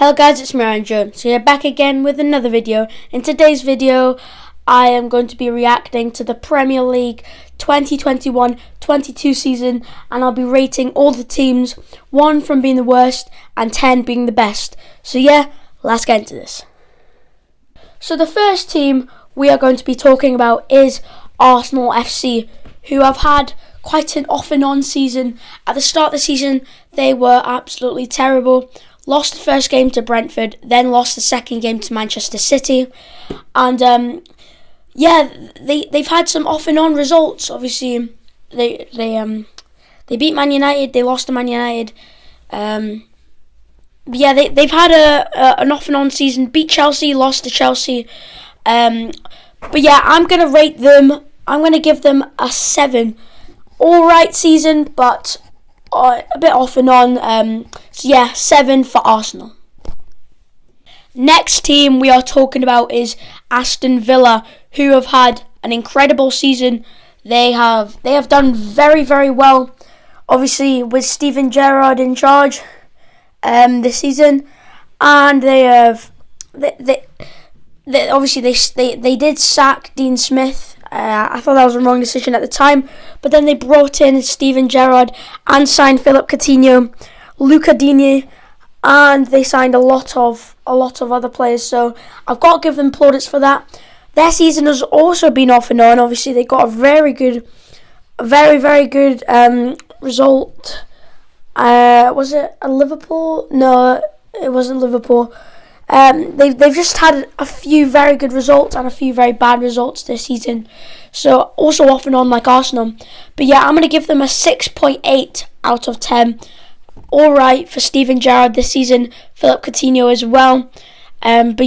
Hello guys, it's me Ryan Jones. So we're back again with another video. In today's video, I am going to be reacting to the Premier League 2021-22 season, and I'll be rating all the teams, 1 from being the worst and 10 being the best. So yeah, let's get into this. So the first team we are going to be talking about is Arsenal FC, who have had quite an off and on season. At the start of the season, they were absolutely terrible. Lost the first game to Brentford, then lost the second game to Manchester City, and they've had some off and on results. Obviously, they beat Man United, they lost to Man United. They've had an off and on season. Beat Chelsea, lost to Chelsea. I'm gonna rate them. I'm gonna give them a 7. All right season, but a bit off and on. 7 for Arsenal. Next team we are talking about is Aston Villa, who have had an incredible season. They have done very, very well. Obviously, with Steven Gerrard in charge this season, and they did sack Dean Smith. I thought that was a wrong decision at the time, but then they brought in Steven Gerrard and signed Philippe Coutinho, Luca Digne, and they signed a lot of other players. So I've got to give them plaudits for that. Their season has also been off and on. Obviously, they got a very good result. Was it a Liverpool? No, it wasn't Liverpool. They've just had a few very good results and a few very bad results this season. So also off and on like Arsenal. But yeah, I'm going to give them a 6.8 out of 10. All right for Steven Gerrard this season. Philippe Coutinho as well. What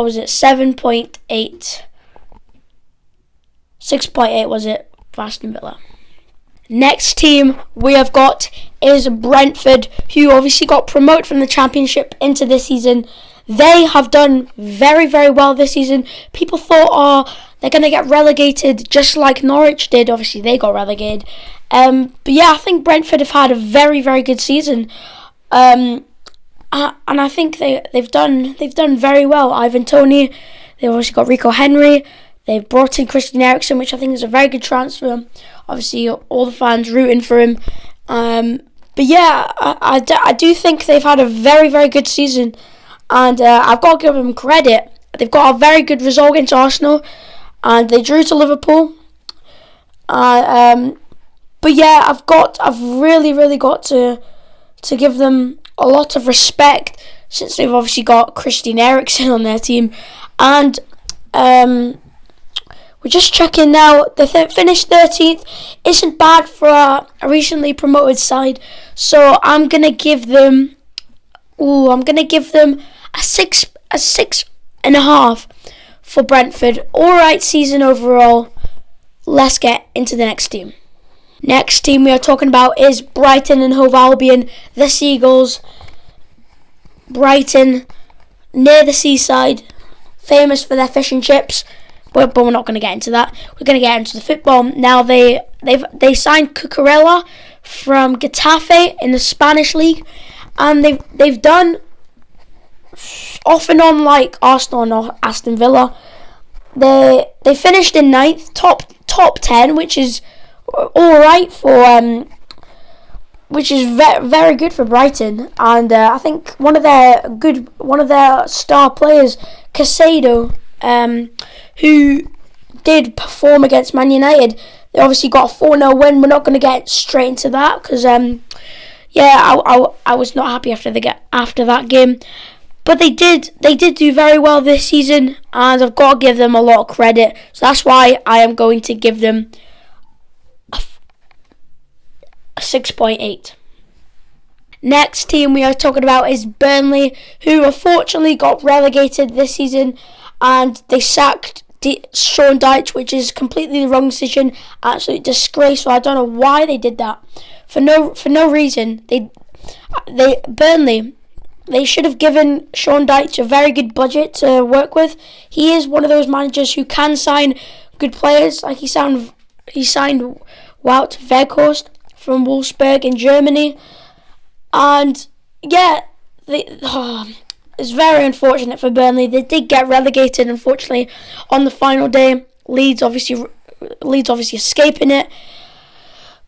was it? 7.8. 6.8 was it for Aston Villa. Next team we have got is Brentford, who obviously got promoted from the Championship into this season. They have done very, very well this season. People thought, they're going to get relegated just like Norwich did. Obviously, they got relegated. I think Brentford have had a very, very good season. And I think they've done very well. Ivan Toney, they've obviously got Rico Henry. They've brought in Christian Eriksen, which I think is a very good transfer. Obviously, all the fans rooting for him. I do think they've had a very, very good season. And I've got to give them credit. They've got a very good result against Arsenal. And they drew to Liverpool. I've really, really got to give them a lot of respect, since they've obviously got Christian Eriksen on their team. And we're just checking now. They finished 13th. Isn't bad for a recently promoted side. So I'm gonna give them a 6.5 for Brentford. Alright season overall. Let's get into the next team. Next team we are talking about is Brighton and Hove Albion, the Seagulls. Brighton, near the seaside, famous for their fish and chips. But we're not going to get into that. We're going to get into the football. Now they signed Cucurella from Getafe in the Spanish league, and they've done off and on like Arsenal and Aston Villa. They finished in 9th, top 10, which is all right for which is very good for Brighton. And I think one of their star players, Caicedo, who did perform against Man United. They obviously got a 4-0 win. We're not going to get straight into that because I was not happy after that game. But they did do very well this season, and I've got to give them a lot of credit. So that's why I am going to give them a 6.8. Next team we are talking about is Burnley, who unfortunately got relegated this season, and they sacked Sean Dyche, which is completely the wrong decision. Absolute disgraceful. I don't know why they did that. For no reason. Burnley, they should have given Sean Dyche a very good budget to work with. He is one of those managers who can sign good players. Like he signed Wout Weghorst from Wolfsburg in Germany. And yeah, it's very unfortunate for Burnley. They did get relegated, unfortunately, on the final day. Leeds obviously escaping it.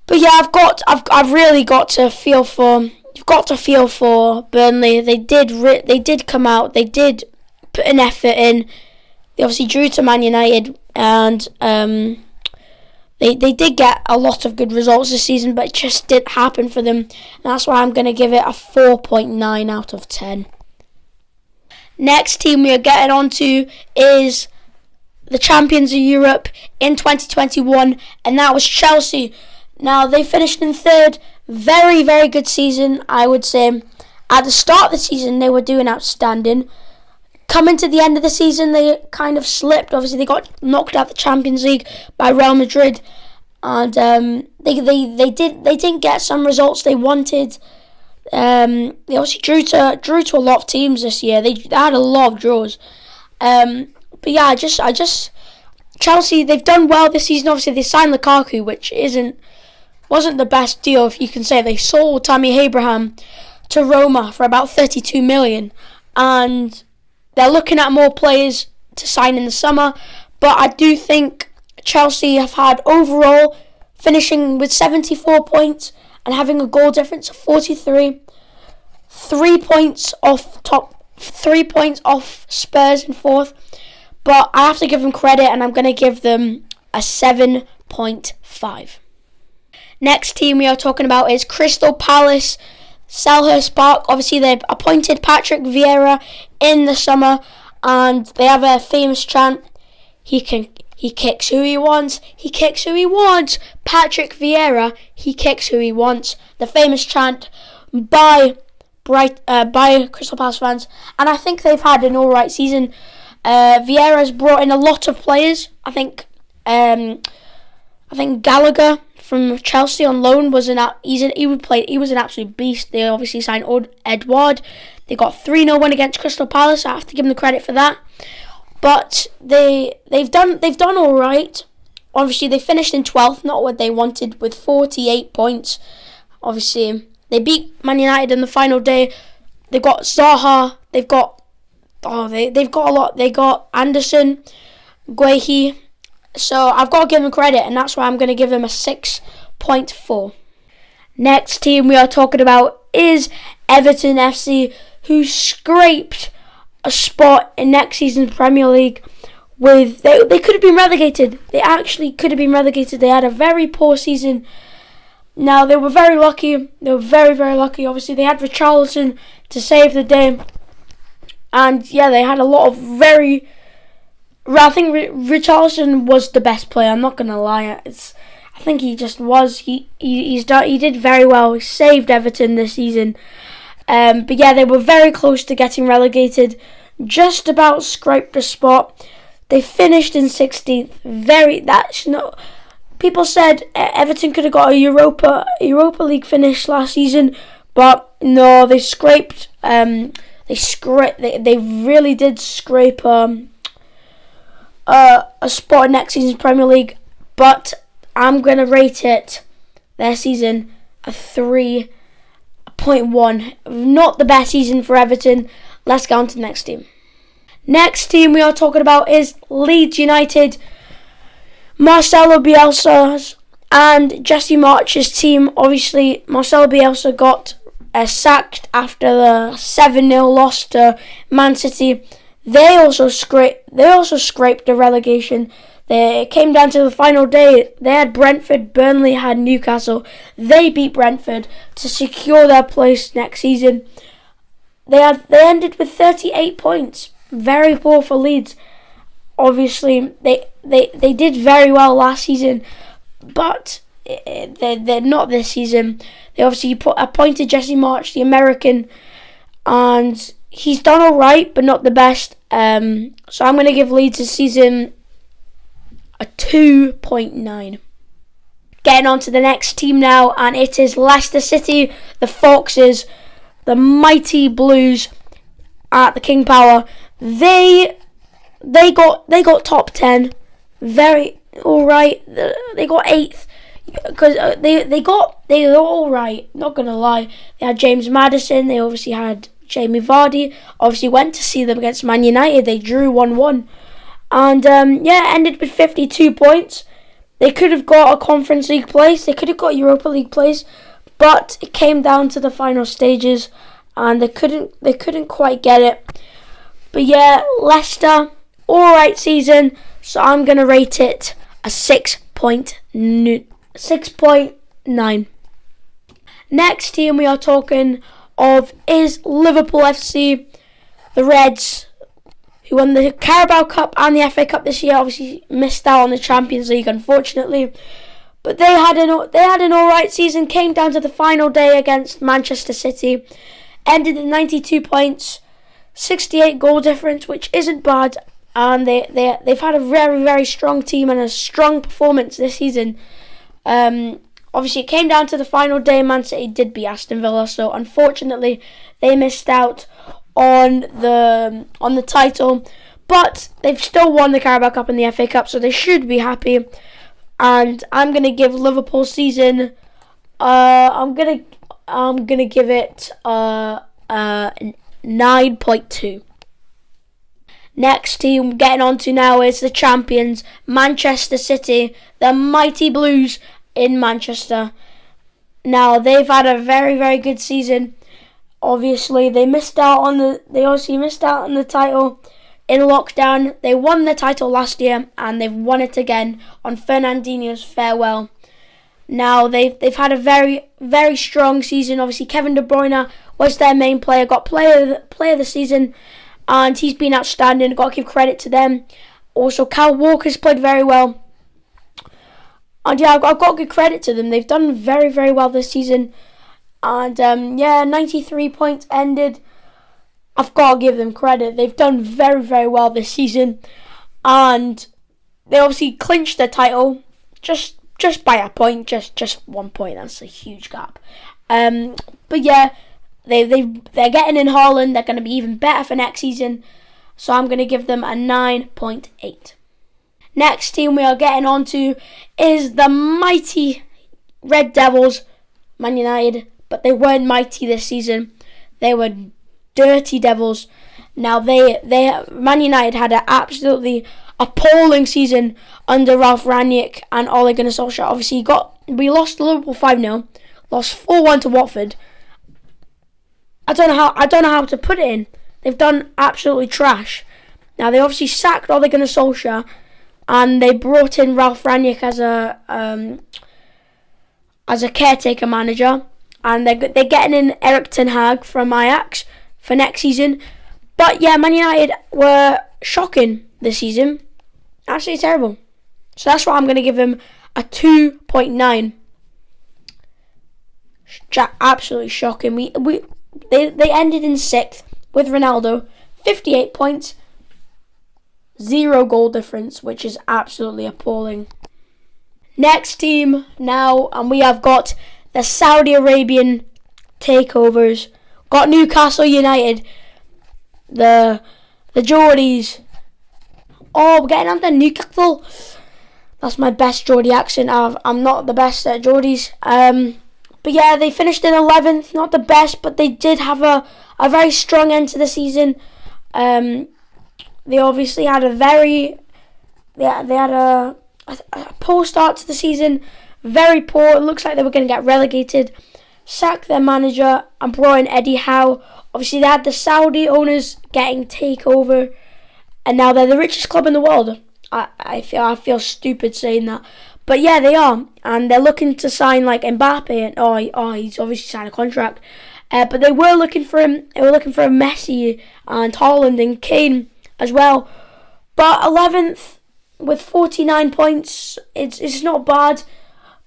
But yeah, I've really got to feel for. You've got to feel for Burnley. They did come out. They did put an effort in. They obviously drew to Man United, and they did get a lot of good results this season, but it just didn't happen for them. And that's why I'm going to give it a 4.9 out of 10. Next team we are getting on to is the champions of Europe in 2021, and that was Chelsea. Now, they finished in third. Very, very good season, I would say. At the start of the season, they were doing outstanding. Coming to the end of the season, they kind of slipped. Obviously, they got knocked out of the Champions League by Real Madrid, and they didn't get some results they wanted. They obviously drew to a lot of teams this year. They had a lot of draws. But yeah, I just Chelsea, they've done well this season. Obviously, they signed Lukaku, which wasn't the best deal, if you can say. They sold Tammy Abraham to Roma for about 32 million, and they're looking at more players to sign in the summer. But I do think Chelsea have had overall finishing with 74 points and having a goal difference of 43, 3 points off Spurs in fourth. But I have to give them credit, and I'm going to give them a 7.5. Next team we are talking about is Crystal Palace, Selhurst Park. Obviously, they've appointed Patrick Vieira in the summer, and they have a famous chant. He kicks who he wants. He kicks who he wants. Patrick Vieira, he kicks who he wants. The famous chant by Crystal Palace fans, and I think they've had an all right season. Vieira's brought in a lot of players. I think Gallagher from Chelsea on loan was an absolute beast. They obviously signed Edouard. They got 3-0 win against Crystal Palace. I have to give them the credit for that. But they've done all right. Obviously, they finished in 12th, not what they wanted, with 48 points. Obviously, they beat Man United in the final day. They've got Zaha. They've got a lot. They got Anderson, Guehi. So I've got to give them credit, and that's why I'm going to give them a 6.4. Next team we are talking about is Everton FC, who scraped a spot in next season's Premier League. They could have been relegated. They actually could have been relegated. They had a very poor season. Now, they were very lucky. They were very, very lucky. Obviously, they had Richarlison to save the day. And yeah, they had a lot of I think Richarlison was the best player. I'm not gonna lie. I think he just was. He did very well. He saved Everton this season. But yeah, they were very close to getting relegated. Just about scraped a spot. They finished in 16th. People said Everton could have got a Europa League finish last season, but no, they scraped. They really did scrape a spot in next season's Premier League, but I'm going to rate their season, a 3.1. Not the best season for Everton. Let's go on to the next team. Next team we are talking about is Leeds United. Marcelo Bielsa's and Jesse March's team. Obviously, Marcelo Bielsa got sacked after the 7-0 loss to Man City. They also scraped the relegation. They came down to the final day. They had Brentford. Burnley had Newcastle. They beat Brentford to secure their place next season. They ended with 38 points. Very poor for Leeds. Obviously, they did very well last season, but they're not this season. They obviously appointed Jesse March, the American, and he's done all right, but not the best. So I'm going to give Leeds this season a 2.9. Getting on to the next team now, and it is Leicester City, the Foxes, the mighty Blues at the King Power. They got top 10, very all right. They got 8th because they were all right. Not gonna lie, they had James Maddison. They obviously had Jamie Vardy, obviously went to see them against Man United. They drew 1-1. And ended with 52 points. They could have got a Conference League place. They could have got Europa League place. But it came down to the final stages. And they couldn't quite get it. But yeah, Leicester, alright season. So I'm going to rate it a 6.9. Next team we are talking of is Liverpool FC. The Reds, who won the Carabao Cup and the FA Cup this year, obviously missed out on the Champions League, unfortunately. But they had an alright season, came down to the final day against Manchester City, ended at 92 points, 68 goal difference, which isn't bad. And they've had a very, very strong team and a strong performance this season. Obviously, it came down to the final day. Man City did beat Aston Villa, so unfortunately, they missed out on the title. But they've still won the Carabao Cup and the FA Cup, so they should be happy. And I'm gonna give Liverpool's season. I'm gonna give it 9.2. Next team getting on to now is the champions, Manchester City, the mighty Blues in Manchester. Now they've had a very, very good season. Obviously, they missed out on the title in lockdown. They won the title last year, and they've won it again on Fernandinho's farewell. Now they've had a very, very strong season. Obviously, Kevin De Bruyne was their main player, got player of the season. And he's been outstanding. Got to give credit to them. Also, Kyle Walker's played very well. And yeah, I've got to give credit to them. They've done very, very well this season. And 93 points ended. I've got to give them credit. They've done very, very well this season. And they obviously clinched the title just by a point. Just 1 point. That's a huge gap. But yeah. They're getting in Haaland. They're going to be even better for next season. So I'm going to give them a 9.8. Next team we are getting on to is the mighty Red Devils, Man United. But they weren't mighty this season. They were dirty Devils. Now Man United had an absolutely appalling season under Ralph Rangnick and Ole Gunnar Solskjaer. Obviously, we lost to Liverpool 5-0, lost 4-1 to Watford. I don't know how to put it in. They've done absolutely trash. Now they obviously sacked Ole Gunnar Solskjaer, and they brought in Ralph Rangnick as a caretaker manager, and they're getting in Erik ten Hag from Ajax for next season. But yeah, Man United were shocking this season, absolutely terrible. So that's why I'm going to give them a 2.9. Absolutely shocking. They ended in 6th with Ronaldo, 58 points, 0 goal difference, which is absolutely appalling. Next team now, and we have got the Saudi Arabian takeovers. Got Newcastle United, the Geordies. Oh, we're getting on to Newcastle. That's my best Geordie accent. I'm not the best at Geordies. But yeah, they finished in 11th. Not the best, but they did have a very strong end to the season. They obviously had a poor start to the season. Very poor. It looks like they were going to get relegated. Sacked their manager and brought in Eddie Howe. Obviously, they had the Saudi owners getting takeover, and now they're the richest club in the world. I feel stupid saying that. But yeah, they are, and they're looking to sign like Mbappe, and he's obviously signed a contract. But they were looking for him. They were looking for Messi and Haaland and Kane as well. But 11th with 49 points, it's not bad.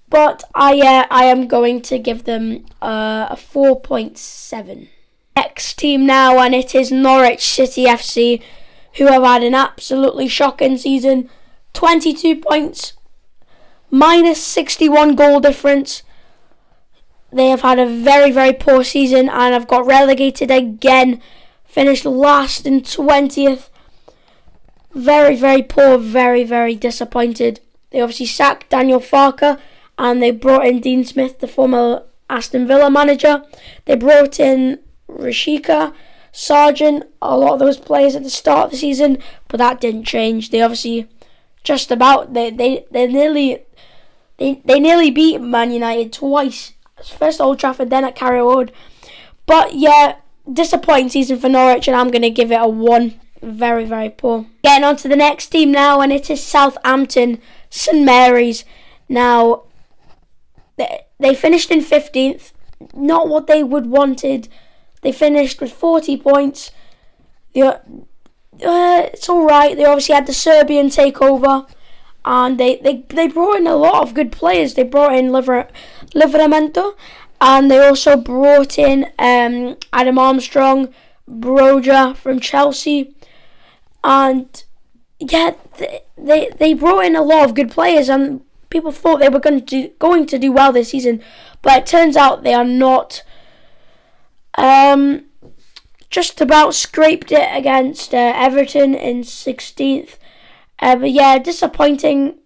But I am going to give them a 4.7. Next team now, and it is Norwich City FC, who have had an absolutely shocking season. 22 points. Minus 61 goal difference. They have had a very, very poor season and have got relegated again. Finished last in 20th. Very, very poor. Very, very disappointed. They obviously sacked Daniel Farke and they brought in Dean Smith, the former Aston Villa manager. They brought in Rashika Sargent, a lot of those players at the start of the season, but that didn't change. They obviously just about they nearly beat Man United twice. First at Old Trafford, then at Carrow Road. But yeah, disappointing season for Norwich, and I'm going to give it a 1. Very, very poor. Getting on to the next team now, and it is Southampton St Mary's. Now, they finished in 15th. Not what they would wanted. They finished with 40 points. It's alright. They obviously had the Serbian takeover. And they brought in a lot of good players. They brought in Livramento. And they also brought in Adam Armstrong, Broja from Chelsea. And yeah, they brought in a lot of good players, and people thought they were going to do well this season, but it turns out they are not. Just about scraped it against Everton in 16th, but yeah, disappointing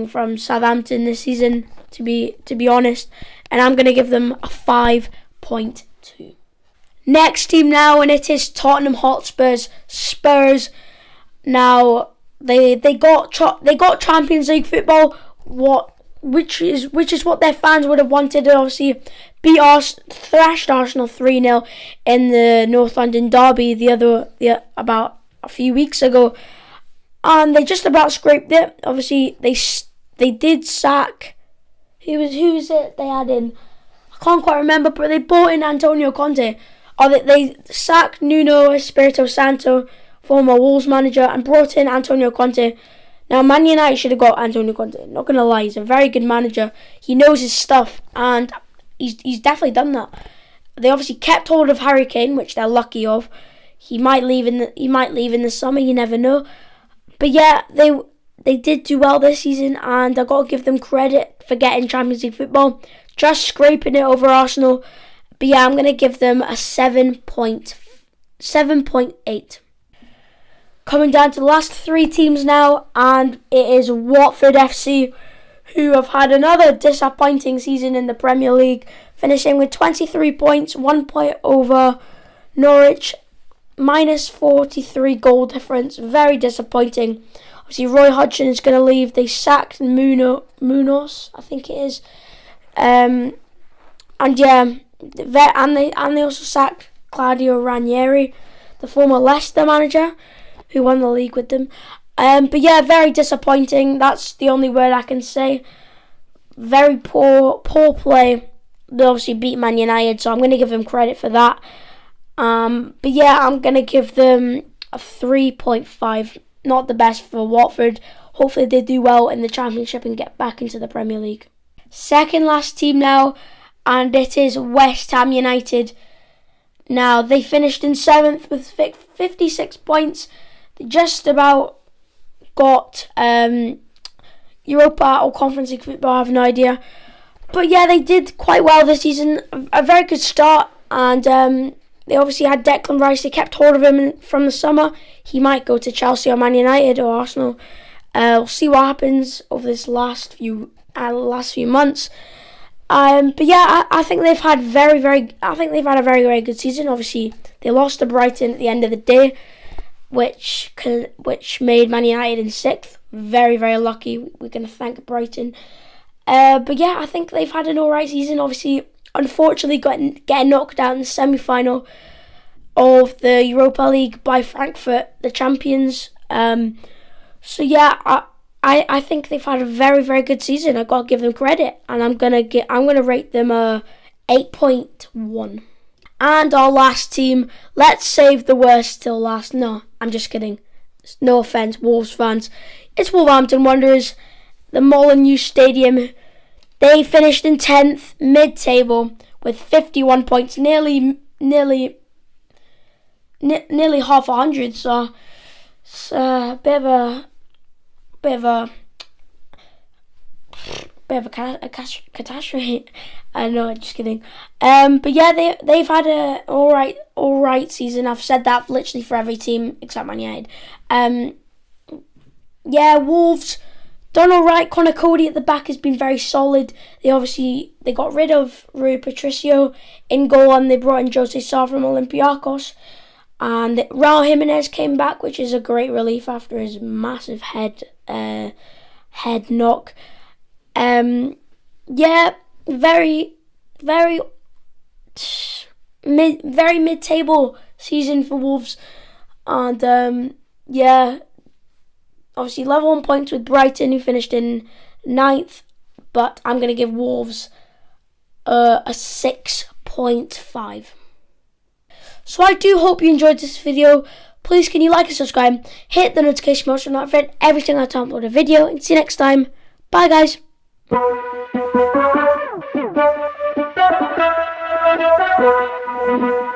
from Southampton this season, to be honest, and I'm going to give them a 5.2. Next team now, and it is Tottenham Hotspurs Spurs. Now they got Champions League football, which is what their fans would have wanted. And obviously, thrashed Arsenal 3-0 in the North London derby about a few weeks ago, and they just about scraped it. Obviously, they did sack. Who was it they had in? I can't quite remember, but they bought in Antonio Conte. They sacked Nuno Espirito Santo, former Wolves manager, and brought in Antonio Conte. Now, Man United should have got Antonio Conte. Not going to lie, he's a very good manager. He knows his stuff, and he's definitely done that. They obviously kept hold of Harry Kane, which they're lucky of. He might leave in the summer. You never know. But yeah, they did do well this season, and I got to give them credit for getting Champions League football, just scraping it over Arsenal. But yeah, I'm going to give them a 7.8. Coming down to the last 3 teams now, and it is Watford FC, who have had another disappointing season in the Premier League, finishing with 23 points, 1 point over Norwich, minus 43 goal difference. Very disappointing. Obviously, Roy Hodgson is going to leave. They sacked Munoz, I think it is. And yeah, they also sacked Claudio Ranieri, the former Leicester manager, who won the league with them. But yeah, very disappointing. That's the only word I can say. Very poor play. They obviously beat Man United, so I'm going to give them credit for that. But yeah, I'm going to give them a 3.5. Not the best for Watford. Hopefully they do well in the Championship and get back into the Premier League. Second last team now, and it is West Ham United. Now, they finished in 7th with 56 points. They just about got Europa or Conference League football, I have no idea. But yeah, they did quite well this season. A very good start, and they obviously had Declan Rice. They kept hold of him from the summer. He might go to Chelsea or Man United or Arsenal. We'll see what happens over this last few months. But yeah, I think they've had a very, very good season. Obviously, they lost to Brighton at the end of the day, which made Man United in 6th. Very, very lucky. We're going to thank Brighton. But yeah, I think they've had an alright season. Obviously, unfortunately, getting knocked out in the semi-final of the Europa League by Frankfurt, the champions. So yeah, I think they've had a very, very good season. I got to give them credit, and I'm gonna rate them a 8.1. And our last team, let's save the worst till last. No, I'm just kidding. No offence, Wolves fans. It's Wolverhampton Wanderers, the Molineux Stadium. They finished in 10th, mid-table, with 51 points, nearly half 100. So it's a bit of a catastrophe. I know, just kidding. But yeah, they've had a all right season. I've said that literally for every team except Man United. Yeah, Wolves Donald Wright, Connor Cody at the back has been very solid. They got rid of Rui Patricio in goal, and they brought in Jose Sa from Olympiacos. And Raul Jimenez came back, which is a great relief after his massive head knock. Yeah, very mid-table season for Wolves, and yeah, obviously level on points with Brighton, who finished in 9th, but I'm going to give Wolves a 6.5. So I do hope you enjoyed this video. Please can you like and subscribe, hit the notification bell so you're notified every time I upload a video, and see you next time. Bye guys. Thank you.